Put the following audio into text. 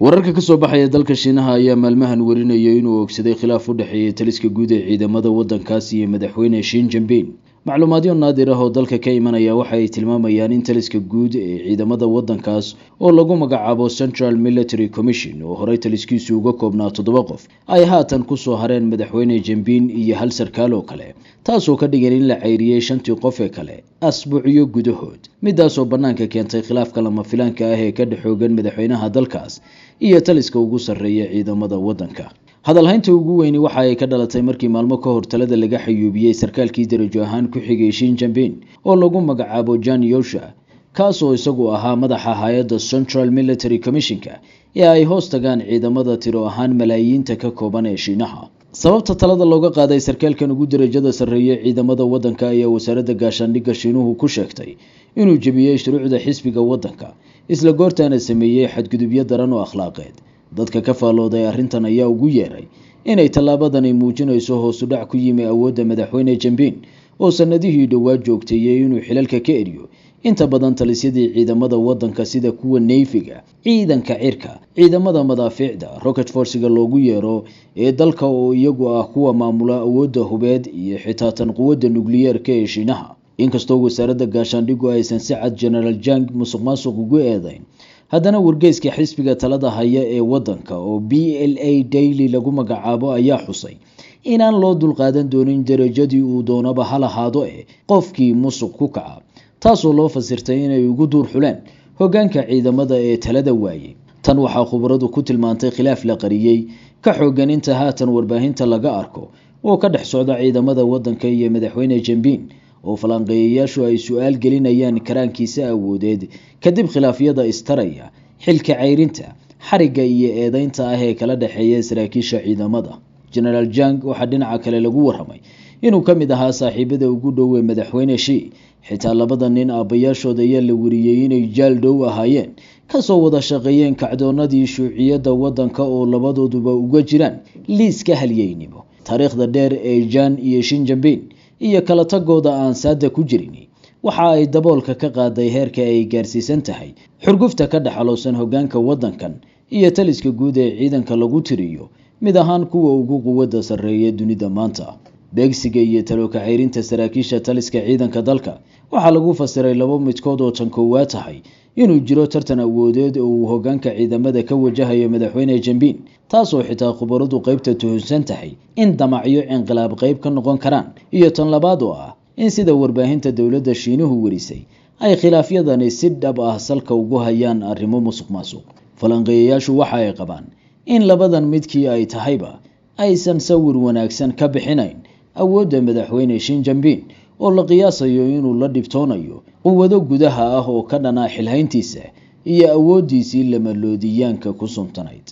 wararka ka soo baxaya dalka Shiinaha ayaa maalmahan warinayay inuu ogsaday khilaaf u dhaxeeya taliska guud ee ciidamada waddankaas iyo madaxweyne Xi Jinping. macluumaadyo naadir ah oo dalka ka imanaya waxa ay tilmaamayaan in taliska guud ee ciidamada waddankaas oo lagu magacaabo Central Military Commission oo horay taliskiisu uga koobnaa 7 qof ay haatan ku soo hareen madaxweyne Jinping iyo hal sarkaal oo kale, taasoo ka dhigan in la ceyriyay 5 qof ee kale asbuucyo gudahood, midaas oo banaanka keentay khilaafka lama filaanka ah ee ka dhaxoogan madaxweynaha dalkaas iyo taliska ugu sarreeya ciidamada waddanka. hadalhaynta ugu weyni waxa ay ka dhalatay markii maalmo ka hor talada laga xayuubiyay sarkaalkii darajo ahaan ku xigay Xi Jinping oo lagu magacaabo Zhang Youxia, kaas oo isagu ahaa madaxa hay'adda Central Military Commission-ka ee ay hoos tagaan ciidamada tiro ahaan malaayiinta ka kooban ee Shiinaha. sababta talada looga qaaday sarkaalkan ugu darajada sarreeya ciidamada waddanka ayaa wasaaradda gaashaandhigga Shiinuhu ku sheegtay inuu jabiyay shuruucda xisbiga waddanka, isla goortaana sameeyay xadgudubyo daran oo akhlaaqeed. dadka ka faalooday arrintan ayaa ugu yeeray inay tallaabadani muujinayso hoos u dhac ku yimi awoodda madaxweyne Jinping oo sanadihii dhawaa joogteeyay inuu xilalka ka eriyo inta badan talisyadii ciidamada waddanka sida kuwa Navy-ga, ciidanka cirka, ciidamada madaafiicda, rocket force-ga loogu yeero ee dalka oo iyagu ah kuwa maamula awoodda hubeed iyo xitaa tan quwadda nukliyeerka ee Shiinaha. inkastoo wasaaradda gaashaandhiggu aysan si cad General Zhang musuqmaasuq ugu eedayn, haddana wargeyska xisbiga talada haya ee waddanka oo BLA Daily lagu magacaabo ayaa xusay inaan loo dulqaadan doonin darajadii uu doonaba ha lahaado qofkii musuq ku kaca, taasoo loo fasirtay inay ugu duur xuleen hoggaanka ciidamada ee talada waayay. tan waxaa khubaradu ku tilmaantay khilaaf la qariyay ka xoogan inta haatan warbaahinta laga arko oo ka dhex socda ciidamada waddanka iyo madaxweyne Jinping oo falanqeeyayaashu ay su'aal gelinayaan karaankiisa awoodeed kadib khilaafyada istaraya, xilka ceyrinta, xariga iyo eedaynta ah ee kala dhaxeeya saraakiisha ciidamada. General Zhang waxaa dhinaca kale lagu warramay inuu ka mid ahaa saaxiibada ugu dhow ee madaxweyne Xi, xitaa labada nin aabayaashooda ayaa la wariyay inay jaal dhow ahaayeen, kasoo wada shaqeeyeen kacdoonadii shuuciyadda waddanka oo labadooduba uga jiraan liiska halyeynimo. taariikhda dheer ee Zhang iyo Xi Jinping iyo kala tagooda aan saada ku jirin waxa ay daboolka ka qaaday heerka ay gaarsiisan tahay xurgufta ka dhaxaloosan hoggaanka waddankan iyo taliska guud ee ciidanka lagu tiriyo mid ahaan kuwa ugu quwadda sarreeya dunida maanta. beegsiga iyo talo ka ceyrinta saraakiisha taliska ciidanka dalka waxaa lagu fasiray laba midkood oo tan koowaad tahay inuu jiro tartan awoodeed oo uu hoggaanka ciidamada ka wajahayo madaxweyne Jinping, taasoo xitaa khubaradu qaybta tuhunsan tahay in damacyo inqilaab qayb ka noqon karaan, iyo tan labaad oo ah in sida warbaahinta dowladda Shiinuhu warisay ay khilaafyadani si dhab ah salka ugu hayaan arrimo musuqmaasuq. falanqeeyayaashu waxa ay qabaan in labadan midkii ay tahayba aysan sawir wanaagsan ka bixinayn awoodda madaxweyne Xi Jinping oo la qiyaasayo inuu la dhibtoonayo quwado gudaha ah oo ka dhana xilhayntiisa iyo awooddiisii lama loodiyaanka ku suntanayd.